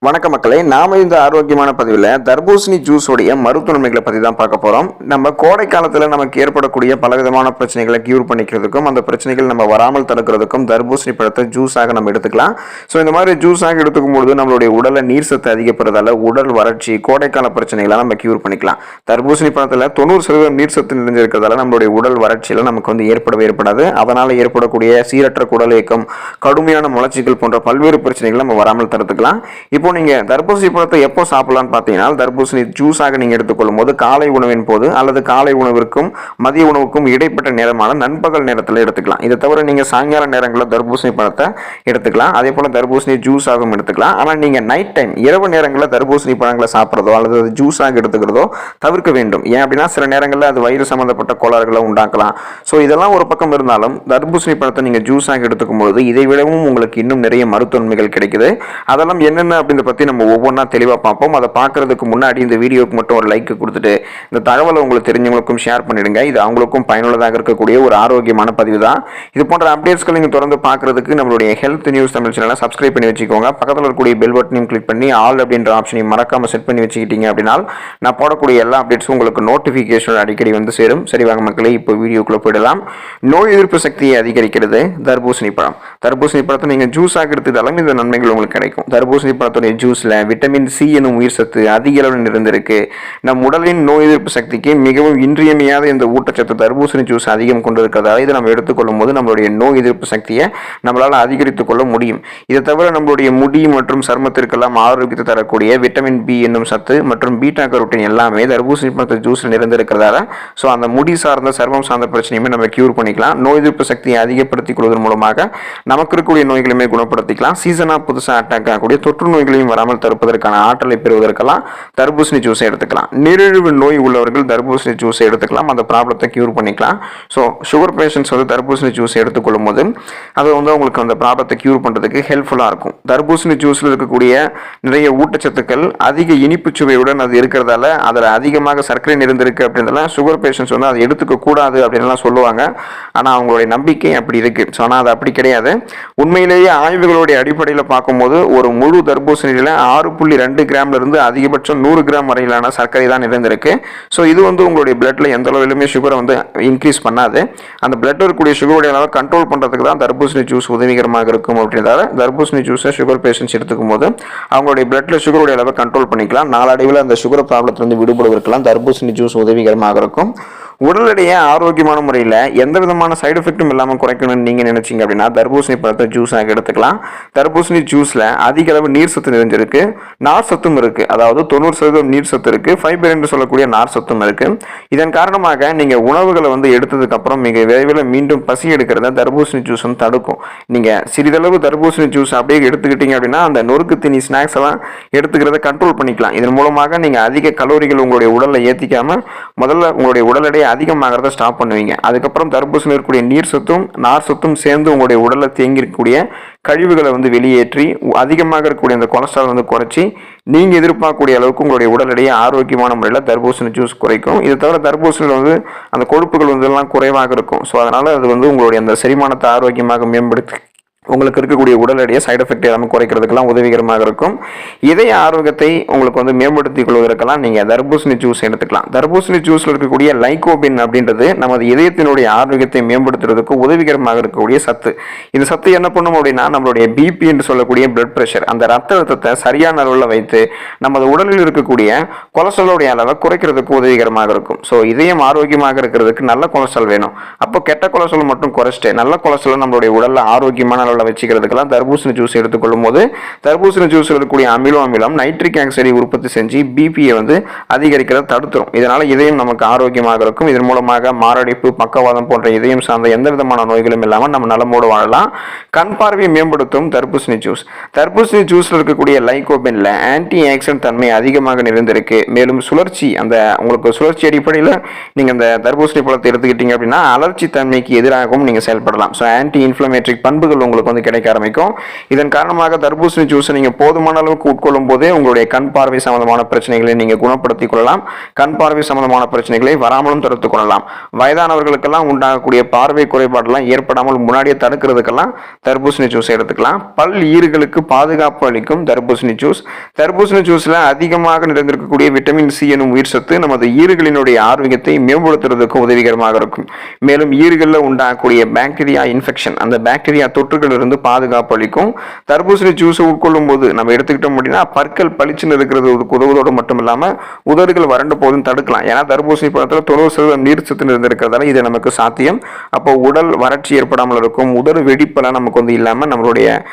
வணக்க மக்களே, நாம இந்த ஆரோக்கியமான பதிவில் தர்பூசணி ஜூஸ் உடைய மருத்துவ நன்மைகளை பற்றி தான் பார்க்க போகிறோம். நம்ம கோடை காலத்தில் நமக்கு ஏற்படக்கூடிய பலவிதமான பிரச்சனைகளை கியூர் பண்ணிக்கிறதுக்கும் அந்த பிரச்சனைகள் நம்ம வராமல் தடுக்கிறதுக்கும் தர்பூசணி பழத்தை ஜூஸாக நம்ம எடுத்துக்கலாம். ஸோ இந்த மாதிரி ஜூஸாக எடுத்துக்கும் பொழுது நம்மளுடைய உடலை நீர் சத்து அதிகப்படுறதால உடல் வறட்சி, கோடைக்கால பிரச்சனைகளை நம்ம கியூர் பண்ணிக்கலாம். தர்பூசணி பழத்தில் 90% நீர் சத்து நிறைஞ்சிருக்கிறதால நம்மளுடைய உடல் வறட்சியில் நமக்கு வந்து ஏற்படாது. அதனால் ஏற்படக்கூடிய சீரற்ற குடல் இயக்கம், கடுமையான மலச்சிக்கல் போன்ற பல்வேறு பிரச்சனைகளை நம்ம வராமல் தடுத்துக்கலாம். இப்போ நீங்க தர்பூசணி பழத்தை எப்போ சாப்பிடலாம்னு பார்த்தீங்கன்னா, தர்பூசணி ஜூஸாக நீங்க எடுத்துக்கொள்ளும் போது காலை உணவின் போது அல்லது காலை உணவிற்கும் மதிய உணவுக்கும் இடைப்பட்ட நேரமான நண்பகல் நேரத்தில் எடுத்துக்கலாம். இதை தவிர நீங்க சாயங்கால நேரங்களில் தர்பூசணி பழத்தை எடுத்துக்கலாம். அதே போல தர்பூசணி ஜூஸாகவும் எடுத்துக்கலாம். ஆனால் நீங்க நைட் டைம் இரவு நேரங்களில் தர்பூசணி பழங்களை சாப்பிட்றதோ அல்லது ஜூஸாக எடுத்துக்கிறதோ தவிர்க்க வேண்டும். ஏன் அப்படின்னா சில நேரங்களில் அது வயிறு சம்பந்தப்பட்ட கோளாறுகளை உண்டாக்கலாம். ஸோ இதெல்லாம் ஒரு பக்கம் இருந்தாலும் தர்பூசணி பழத்தை நீங்க ஜூஸாக எடுத்துக்கும் போது இதை விடவும் உங்களுக்கு இன்னும் நிறைய மருத்துவன்மைகள் கிடைக்குது. அதெல்லாம் என்னென்ன அப்படின்றத பற்றி நம்ம ஒவ்வொன்றா தெளிவாக பார்ப்போம். அதை பார்க்கறதுக்கு முன்னாடி இந்த வீடியோக்கு மட்டும் ஒரு லைக் கொடுத்துட்டு இந்த தகவலை உங்களுக்கு தெரிஞ்சவங்களுக்கும் ஷேர் பண்ணிடுங்க. இது அவங்களுக்கும் பயனுள்ளதாக இருக்கக்கூடிய ஒரு ஆரோக்கியமான பதிவு தான். இது போன்ற அப்டேட்ஸ்கள் நீங்கள் தொடர்ந்து பார்க்கறதுக்கு நம்மளுடைய ஹெல்த் நியூஸ் தமிழ் சேனலை சப்ஸ்கிரைப் பண்ணி வச்சுக்கோங்க. பக்கத்தில் இருக்கக்கூடிய பெல் பட்டனையும் கிளிக் பண்ணி ஆல் அப்படின்ற ஆப்ஷனையும் மறக்காம செட் பண்ணி வச்சுக்கிட்டீங்க அப்படின்னா நான் போடக்கூடிய எல்லா அப்டேட்ஸும் உங்களுக்கு நோட்டிஃபிகேஷன் அடிக்கடி வந்து சேரும். சரி வாங்க மக்களே, இப்போ வீடியோக்குள்ள போயிடலாம். நோய் எதிர்ப்பு சக்தியை அதிகரிக்கிறது தர்பூசணி பழம். தர்பூசணி பழத்தை நீங்கள் ஜூஸாக எடுத்துட்டாலும் இந்த நன்மைகள் உங்களுக்கு கிடைக்கும். தர்பூசணி பழத்துடைய ஜூஸ்ல விட்டமின் சி எனும் உயிர் சத்து அதிக அளவில் நிறைந்திருக்கு. நம் உடலின் நோய் எதிர்ப்பு சக்திக்கு மிகவும் இன்றியமையாத இந்த ஊட்டச்சத்து தர்பூசணி ஜூஸ் அதிகம் கொண்டிருக்கிறதால இதை நம்ம எடுத்துக்கொள்ளும் போது நம்மளுடைய நோய் எதிர்ப்பு சக்தியை நம்மளால் அதிகரித்துக் கொள்ள முடியும். இதை தவிர நம்மளுடைய முடி மற்றும் சருமத்திற்கெல்லாம் ஆரோக்கியத்தை தரக்கூடிய விட்டமின் பி என்னும் சத்து மற்றும் பீட்டா கரோட்டின் எல்லாமே தர்பூசணி பழத்து ஜூஸ்ல நிறைந்திருக்கிறதால ஸோ அந்த முடி சார்ந்த சருமம் சார்ந்த பிரச்சனையுமே நம்ம கியூர் பண்ணிக்கலாம். நோய் எதிர்ப்பு சக்தியை அதிகப்படுத்திக் கொள்வதன் மூலமாக நமக்கு இருக்கக்கூடிய நோய்களுமே குணப்படுத்திக்கலாம். சீசனாக புதுசாக அட்டாக் ஆகக்கூடிய தொற்று நோய்களையும் வராமல் தடுப்பதற்கான ஆற்றலை பெறுவதற்கெல்லாம் தர்பூசணி ஜூஸை எடுத்துக்கலாம். நீரிழிவு நோய் உள்ளவர்கள் தர்பூசணி ஜூஸை எடுத்துக்கலாம். அந்த ப்ராப்ளத்தை கியூர் பண்ணிக்கலாம். ஸோ சுகர் பேஷண்ட்ஸ் வந்து தர்பூசணி ஜூஸை எடுத்துக்கொள்ளும் போது அது வந்து அவங்களுக்கு அந்த ப்ராப்ளத்தை கியூர் பண்ணுறதுக்கு ஹெல்ப்ஃபுல்லாக இருக்கும். தர்பூசணி ஜூஸில் இருக்கக்கூடிய நிறைய ஊட்டச்சத்துக்கள் அதிக இனிப்பு சுவையுடன் அது இருக்கிறதால அதில் அதிகமாக சர்க்கரை நிறைந்திருக்கு அப்படின்றதால சுகர் பேஷண்ட்ஸ் வந்து அதை எடுத்துக்க கூடாது அப்படின்லாம் சொல்லுவாங்க. ஆனால் அவங்களுடைய நம்பிக்கை அப்படி இருக்கு. ஸோ ஆனால் அது அப்படி கிடையாது. உண்மையிலேயே ஆய்வுகளுடைய அடிப்படையில் பார்க்கும்போது ஒரு முழு தர்பூசணியில் 6.2 கிராம்ல இருந்து அதிகபட்சம் 100 கிராம் வரையிலான சர்க்கரை தான் நிறைந்திருக்கு. ஸோ இது வந்து உங்களுடைய பிளட்ல எந்த அளவிலுமே சுகரை வந்து இன்க்ரீஸ் பண்ணாது. அந்த பிளட்ல இருக்கக்கூடிய சுகருடைய அளவை கண்ட்ரோல் பண்றதுக்கு தான் தர்பூசணி ஜூஸ் உதவிகரமாக இருக்கும். அப்படின்றதால தர்பூசணி ஜூஸை சுகர் பேஷண்ட்ஸ் எடுத்துக்கும் போது அவங்களுடைய பிளட்ல சுகருடைய அளவை கண்ட்ரோல் பண்ணிக்கலாம். நாளடைவில் அந்த சுகர் ப்ராப்ளத்திலிருந்து விடுபடுவதற்கெல்லாம் தர்பூசணி ஜூஸ் உதவிகரமாக இருக்கும். உடல் எடையை ஆரோக்கியமான முறையில் எந்த விதமான சைடு எஃபெக்டும் இல்லாமல் குறைக்கணும்னு நீங்கள் நினைச்சிங்க அப்படின்னா தர்பூசணி பழத்தை ஜூஸாக எடுத்துக்கலாம். தர்பூசணி ஜூஸில் அதிக அளவு நீர் சத்து நிறைஞ்சிருக்கு, நார் சத்தும் இருக்குது. அதாவது 90% நீர் சத்து இருக்குது, ஃபைபர் என்று சொல்லக்கூடிய நார் சத்தும் இருக்குது. இதன் காரணமாக நீங்கள் உணவுகளை வந்து எடுத்ததுக்கப்புறம் மிக விரைவில் மீண்டும் பசி எடுக்கிறத தர்பூசணி ஜூஸ் வந்து தடுக்கும். நீங்கள் சிறிதளவு தர்பூசணி ஜூஸ் அப்படியே எடுத்துக்கிட்டீங்க அப்படின்னா அந்த நொறுக்கு தீனி ஸ்நாக்ஸ் எல்லாம் எடுத்துக்கிறத கண்ட்ரோல் பண்ணிக்கலாம். இதன் மூலமாக நீங்கள் அதிக கலோரிகள் உங்களுடைய உடலில் ஏற்றிக்காமல் முதல்ல உங்களுடைய உடல் எடையை அதிகமாகிறத ஸ்டாப் பண்ணுவீங்க. அதுக்கப்புறம் தர்பூசணியில் இருக்கக்கூடிய நீர் சத்தும் நார் சத்தும் சேர்ந்து உங்களுடைய உடலில் தேங்கி இருக்கக்கூடிய கழிவுகளை வந்து வெளியேற்றி அதிகமாக இருக்கக்கூடிய அந்த கொலஸ்ட்ரால் வந்து குறைச்சி நீங்கள் எதிர்பார்க்கக்கூடிய அளவுக்கு உங்களுடைய உடல் எடையை ஆரோக்கியமான முறையில் தர்பூசணி ஜூஸ் குறைக்கும். இதை தவிர தர்பூசணியில் வந்து அந்த கொழுப்புகள் வந்து எல்லாம் குறைவாக இருக்கும். ஸோ அதனால் அது வந்து உங்களுடைய அந்த செரிமானத்தை ஆரோக்கியமாக மேம்படுத்தி உங்களுக்கு இருக்கக்கூடிய உடல் எடையை சைடு எஃபெக்ட் எல்லாமே குறைக்கிறதுக்கெல்லாம் உதவிகரமாக இருக்கும். இதய ஆரோக்கியத்தை உங்களுக்கு வந்து மேம்படுத்திக் கொள்வதற்கெல்லாம் நீங்கள் தர்பூசணி ஜூஸ் எடுத்துக்கலாம். தர்பூசணி ஜூஸில் இருக்கக்கூடிய லைகோபின் அப்படின்றது நமது இதயத்தினுடைய ஆரோக்கியத்தை மேம்படுத்துறதுக்கு உதவிகரமாக இருக்கக்கூடிய சத்து. இந்த சத்து என்ன பண்ணும் அப்படின்னா நம்மளுடைய பிபி என்று சொல்லக்கூடிய பிளட் ப்ரெஷர், அந்த ரத்த அழுத்தத்தை சரியான அளவில் வைத்து நமது உடலில் இருக்கக்கூடிய கொலஸ்ட்ராலுடைய அளவை குறைக்கிறதுக்கு உதவிகரமாக இருக்கும். ஸோ இதயம் ஆரோக்கியமாக இருக்கிறதுக்கு நல்ல கொலஸ்ட்ரால் வேணும். அப்போ கெட்ட கொலஸ்ட்ரால் மட்டும் குறைச்சிட்டு நல்ல கொலஸ்ட்ரால் நம்மளுடைய உடலில் ஆரோக்கியமான வச்சுக்கிறதுக்கெல்லாம் தர்பூசணி ஜூஸ் எடுத்துக்கொள்ளும் போது தர்பூசணி ஜூஸ் இருக்கக்கூடிய அமினோ அமிலம் நைட்ரிக் ஆக்சைடை உற்பத்தி செஞ்சு பிபியை வந்து அதிகரிக்கிறத தடுத்துரும். இதனால இதயம் நமக்கு ஆரோக்கியமாக இருக்கும். இதன் மூலமாக மாரடைப்பு, பக்கவாதம் போன்ற இதயம் சார்ந்த எந்த விதமான நோய்களும் இல்லாமல் நம்ம நலமோடு வாழலாம். கண் பார்வையை மேம்படுத்தும் தர்பூசணி ஜூஸ். தர்பூசணி ஜூஸ்ல இருக்கக்கூடிய லைகோபின்ல ஆன்டி ஆக்சிடென்ட் தன்மை அதிகமாக நிறைந்திருக்கு. மேலும் சுழற்சி, அந்த உங்களுக்கு சுழற்சி அடிப்படையில் நீங்க அந்த தர்பூசணி பழத்தை எடுத்துக்கிட்டீங்க அப்படின்னா அலர்ச்சி தன்மைக்கு எதிராகவும் நீங்க செயல்படலாம். ஸோ ஆன்டி இன்ஃப்ளமேட்டரி பண்புகள் உங்களுக்கு உங்களுக்கு வந்து கிடைக்க ஆரம்பிக்கும். இதன் காரணமாக தர்பூசணி ஜூஸ் நீங்க போதுமான அளவுக்கு உட்கொள்ளும் போதே உங்களுடைய கண் பார்வை சம்பந்தமான பிரச்சனைகளை நீங்க குணப்படுத்திக் கொள்ளலாம். கண் பார்வை சம்பந்தமான பிரச்சனைகளை வராமலும் தடுத்துக் கொள்ளலாம். வயதானவர்களுக்கெல்லாம் உண்டாகக்கூடிய பார்வை குறைபாடெல்லாம் ஏற்படாமல் முன்னாடியே தடுக்கிறதுக்கெல்லாம் தர்பூசணி ஜூஸ் எடுத்துக்கலாம். பல் ஈறுகளுக்கு பாதுகாப்பு அளிக்கும் தர்பூசணி ஜூஸ். தர்பூசணி ஜூஸ்ல அதிகமாக நிறைந்திருக்கக்கூடிய விட்டமின் சி எனும் உயிர் சத்து நமது ஈறுகளினுடைய ஆரோக்கியத்தை மேம்படுத்துவதற்கு உதவிகரமாக இருக்கும். மேலும் ஈறுகளில் உண்டாகக்கூடிய பாக்டீரியா இன்ஃபெக்ஷன், அந்த பாக்டீரியா தொற்றுகளிலிருந்து பாதுகாப்பு அளிக்கும். தர்பூசணி ஜூஸ் உட்கொள்ளும் போது நம்ம எடுத்துக்கிட்டோம் அப்படின்னா பற்கள் பளிச்சுன்னு இருக்கிறது உதவுவதோடு மட்டும் இல்லாமல் உதடுகள் வறண்டு போதும் தடுக்கலாம். ஏன்னா தர்பூசணி பழத்தில் 90% நீர் சத்து இருந்திருக்கிறதால இது நமக்கு சாத்தியம். அப்போ உடல் வறட்சி ஏற்படாமல் இருக்கும். உதடு வெடிப்பெல்லாம் நமக்கு வந்து இல்லாமல் நம்மளுடைய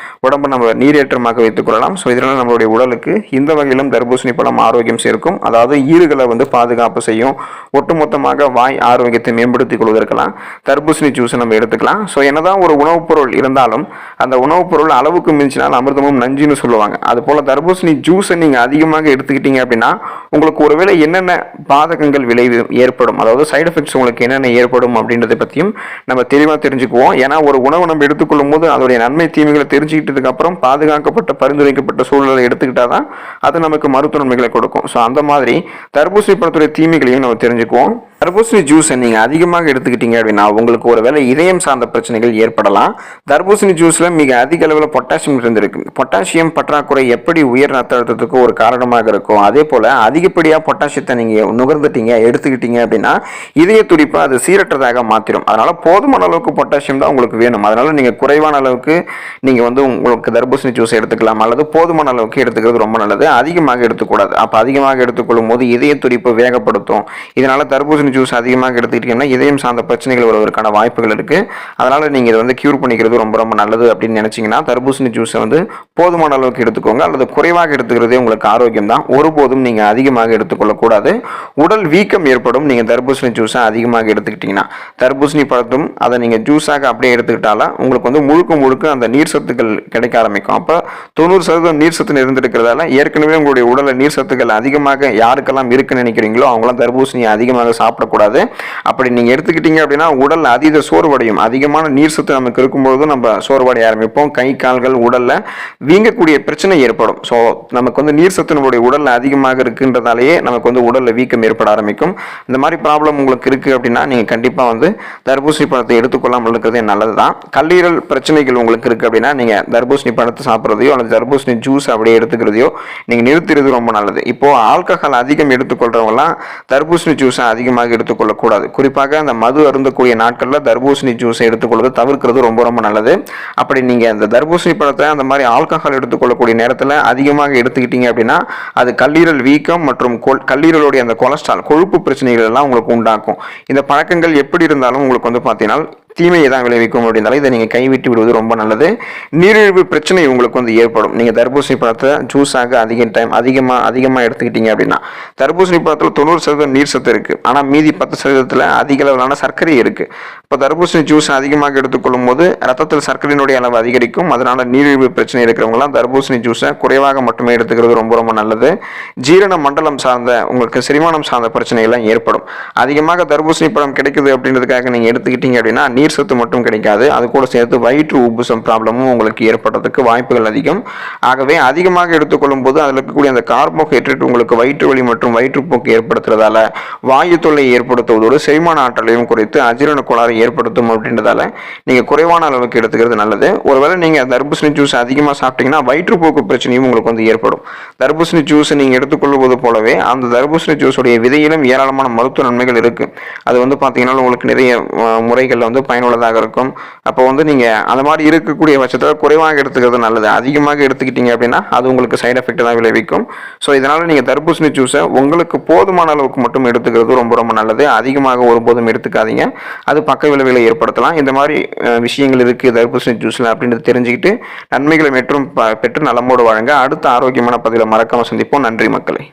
உடம்பை நம்ம நீரேற்றமாக வைத்துக் கொள்ளலாம். ஸோ இதனால் நம்மளுடைய உடலுக்கு இந்த வகையிலும் தர்பூசணி பழம் ஆரோக்கியம் சேர்க்கும். அதாவது ஈறுகளை வந்து பாதுகாப்பு செய்யும். ஒட்டுமொத்தமாக வாய் ஆரோக்கியத்தை மேம்படுத்திக் கொள்வதற்கெல்லாம் தர்பூசணி ஜூஸ் நம்ம எடுத்துக்கலாம். ஸோ என்னதான் ஒரு உணவுப் பொருள் இருந்தாலும் அந்த உணவுப் பொருள் அளவுக்கு மிஞ்சினால் அமிர்தமும் நஞ்சுன்னு சொல்லுவாங்க. அது போல தர்பூசணி ஜூஸை நீங்க அதிகமாக எடுத்துக்கிட்டீங்க அப்படின்னா உங்களுக்கு ஒருவேளை என்னென்ன பாதகங்கள் விளைவு ஏற்படும், அதாவது சைடு எஃபெக்ட்ஸ் உங்களுக்கு என்னென்ன ஏற்படும் அப்படின்றத பற்றியும் நம்ம தெளிவாக தெரிஞ்சுக்குவோம். ஏன்னா ஒரு உணவு நம்ம எடுத்துக்கொள்ளும் போது அதோடைய நன்மை தீமைகளை தெரிஞ்சுக்கிட்டதுக்கு அப்புறம் பாதுகாக்கப்பட்ட பரிந்துரைக்கப்பட்ட சூழ்நிலை எடுத்துக்கிட்டாதான் அது நமக்கு மருத்துவ நன்மைகளை கொடுக்கும். ஸோ அந்த மாதிரி தர்பூசணி பழத்துடைய தீமைகளையும் நம்ம தெரிஞ்சுக்குவோம். தர்பூசணி ஜூஸை நீங்கள் அதிகமாக எடுத்துக்கிட்டீங்க அப்படின்னா உங்களுக்கு ஒரு வேளை இதயம் சார்ந்த பிரச்சனைகள் ஏற்படலாம். தர்பூசணி ஜூஸில் மிக அதிக அளவில் பொட்டாசியம் இருந்திருக்கு. பொட்டாசியம் பற்றாக்குறை எப்படி உயர் ரத்த அழுத்தத்துக்கு ஒரு காரணமாக இருக்கும், அதே போல் அதிகப்படியாக பொட்டாசியத்தை நீங்கள் நுகர்ந்துட்டீங்க எடுத்துக்கிட்டீங்க அப்படின்னா இதய துடிப்பை அது சீரற்றதாக மாற்றிடும். அதனால் போதுமான அளவுக்கு பொட்டாசியம் தான் உங்களுக்கு வேணும். அதனால் நீங்கள் குறைவான அளவுக்கு நீங்கள் வந்து உங்களுக்கு தர்பூசணி ஜூஸ் எடுத்துக்கலாம், அல்லது போதுமான அளவுக்கு எடுத்துக்கிறது ரொம்ப நல்லது. அதிகமாக எடுத்துக்கூடாது. அப்போ அதிகமாக எடுத்துக்கொள்ளும் போது இதய துடிப்பு வேகப்படுத்தும். இதனால் தர்பூசணி ஜூஸ் அதிகமாக எடுத்துக்கிட்டீங்கன்னா இதயம் சார்ந்த பிரச்சனைகள் வருவதற்கான வாய்ப்புகள் இருக்கு. அதனால நீங்க இதை வந்து கியூர் பண்ணிக்கிறது ரொம்ப ரொம்ப நல்லது அப்படின்னு நினைச்சீங்கன்னா தர்பூசணி ஜூஸை வந்து போதுமான அளவுக்கு எடுத்துக்கோங்க, அல்லது குறைவாக எடுத்துக்கிறதே உங்களுக்கு ஆரோக்கியம் தான். ஒருபோதும் நீங்க அதிகமாக எடுத்துக்கொள்ளக்கூடாது. உடல் வீக்கம் ஏற்படும் நீங்க தர்பூசணி ஜூஸை அதிகமாக எடுத்துக்கிட்டீங்கன்னா. தர்பூசணி பழத்தும் அதை நீங்க ஜூஸாக அப்படியே எடுத்துக்கிட்டாலும் உங்களுக்கு வந்து முழுக்க முழுக்க அந்த நீர் சத்துக்கள் கிடைக்க ஆரம்பிக்கும். அப்போ 90% நீர் சத்து இருந்திருக்கிறதால ஏற்கனவே உங்களுடைய உடலில் நீர் சத்துக்கள் அதிகமாக யாருக்கெல்லாம் இருக்குன்னு நினைக்கிறீங்களோ அவங்களாம் தர்பூசணியை அதிகமாக சாப்பிடக்கூடாது. அப்படி நீங்க எடுத்துக்கிட்டீங்க அப்படின்னா உடல் அதீத சோர்வடையும். அதிகமான நீர் சத்து நமக்கு இருக்கும்போது நம்ம சோர்வடைய ஆரம்பிப்போம். கை கால்கள் உடல்ல வீங்கக்கூடிய பிரச்சனை ஏற்படும். ஸோ நமக்கு வந்து நீர் சத்து நம்மளுடைய உடல்ல அதிகமாக இருக்குன்றதாலேயே நமக்கு வந்து உடல்ல வீக்கம் ஏற்பட ஆரம்பிக்கும். இந்த மாதிரி ப்ராப்ளம் உங்களுக்கு இருக்கு அப்படின்னா நீங்க கண்டிப்பா வந்து தர்பூசணி பழத்தை எடுத்துக்கொள்ளாமல் இருக்கிறதே நல்லதுதான். கல்லீரல் பிரச்சனைகள் உங்களுக்கு இருக்கு அப்படின்னா நீங்க தர்பூசணி பழத்தை சாப்பிட்றதையோ அல்லது தர்பூசணி ஜூஸ் அப்படியே எடுத்துக்கிறதையோ நீங்க நிறுத்துறது ரொம்ப நல்லது. இப்போ ஆல்கஹால் அதிகம் எடுத்துக்கொள்றவங்கலாம் தர்பூசணி ஜூஸை அதிகமாக எடுத்துக்கொள்ளக்கூடாது. குறிப்பாக அந்த மது அருந்தக்கூடிய நாட்களில் தர்பூசணி ஜூஸை எடுத்துக்கொள்வது தவிர்க்கிறது ரொம்ப ரொம்ப நல்லது. அப்படி நீங்க அந்த தர்பூசணி பழத்தை அந்த மாதிரி ஆல்கஹால் எடுத்துக்கொள்ளக்கூடிய நேரத்தில் அதிகமாக எடுத்துக்கிட்டீங்க அப்படின்னா அது கல்லீரல் வீக்கம் மற்றும் கல்லீரலுடைய அந்த கொலஸ்ட்ரால் கொழுப்பு பிரச்சனைகள் எல்லாம் உங்களுக்கு உண்டாக்கும். இந்த பழக்கங்கள் எப்படி இருந்தாலும் உங்களுக்கு வந்து பார்த்தீங்கன்னா தீமையை தான் விளைவிக்கும் அப்படின்னாலும் இதை நீங்கள் கைவிட்டு விடுவது ரொம்ப நல்லது. நீரிழிவு பிரச்சனை உங்களுக்கு வந்து ஏற்படும். நீங்கள் தர்பூசணி பழத்தை ஜூஸாக அதிகமாக எடுத்துக்கிட்டீங்க அப்படின்னா தர்பூசணி பழத்தில் 90% நீர் சத்து இருக்குது, ஆனால் மீதி 10% அதிக அளவிலான சர்க்கரை இருக்குது. இப்போ தர்பூசணி ஜூஸ் அதிகமாக எடுத்துக்கொள்ளும் போது ரத்தத்தில் சர்க்கரையினுடைய அளவு அதிகரிக்கும். அதனால நீரிழிவு பிரச்சனை இருக்கிறவங்களாம் தர்பூசணி ஜூஸை குறைவாக மட்டுமே எடுத்துக்கிறது ரொம்ப ரொம்ப நல்லது. ஜீரண மண்டலம் சார்ந்த உங்களுக்கு செரிமானம் சார்ந்த பிரச்சனைகள்லாம் ஏற்படும். அதிகமாக தர்பூசணி பழம் கிடைக்குது அப்படின்றதுக்காக நீங்கள் எடுத்துக்கிட்டீங்க அப்படின்னா நீர் சத்து மட்டும் கிடைக்காது, அது கூட சேர்த்து வயிற்று உப்புசம் ப்ராப்ளமும் உங்களுக்கு ஏற்படுறதுக்கு வாய்ப்புகள் அதிகம். ஆகவே அதிகமாக எடுத்துக்கொள்ளும் போது அதில் இருக்கக்கூடிய அந்த கார்போஹைட்ரேட் உங்களுக்கு வயிற்று வலி மற்றும் வயிற்றுப்போக்கு ஏற்படுத்துறதால வாயு தொல்லை ஏற்படுத்துவதோடு செரிமான ஆற்றலையும் குறைத்து அஜீரண கோளாறு ஏற்படுத்தும் அப்படின்றதால நீங்கள் குறைவான அளவுக்கு எடுத்துக்கிறது நல்லது. ஒருவேளை நீங்கள் தர்பூசணி ஜூஸ் அதிகமாக சாப்பிட்டீங்கன்னா வயிற்றுப்போக்கு பிரச்சனையும் உங்களுக்கு வந்து ஏற்படும். தர்பூசணி ஜூஸ் நீங்கள் எடுத்துக்கொள்வது போலவே அந்த தர்பூசணி ஜூஸுடைய விதையிலும் ஏராளமான மருத்துவ நன்மைகள் இருக்கு. அது வந்து பார்த்தீங்கன்னா உங்களுக்கு நிறைய முறைகளில் வந்து பயனுள்ளதாக இருக்கும். அப்போ வந்து நீங்கள் அந்த மாதிரி இருக்கக்கூடிய பட்சத்தில் குறைவாக எடுத்துக்கிறது நல்லது. அதிகமாக எடுத்துக்கிட்டீங்க அப்படின்னா அது உங்களுக்கு சைடு எஃபெக்ட் தான் விளைவிக்கும். ஸோ இதனால் நீங்கள் தர்பூசணி ஜூஸை உங்களுக்கு போதுமான அளவுக்கு மட்டும் எடுத்துக்கிறது ரொம்ப ரொம்ப நல்லது. அதிகமாக ஒருபோதும் எடுத்துக்காதீங்க, அது பக்க விளைவுகளை ஏற்படுத்தலாம். இந்த மாதிரி விஷயங்கள் இருக்குது தர்பூசணி ஜூஸில் அப்படின்றது தெரிஞ்சுக்கிட்டு நன்மைகளை மற்றும் பெற்று நலமோடு வழங்க அடுத்த ஆரோக்கியமான பதிவில் மறக்காமல் சந்திப்போம். நன்றி மக்களே.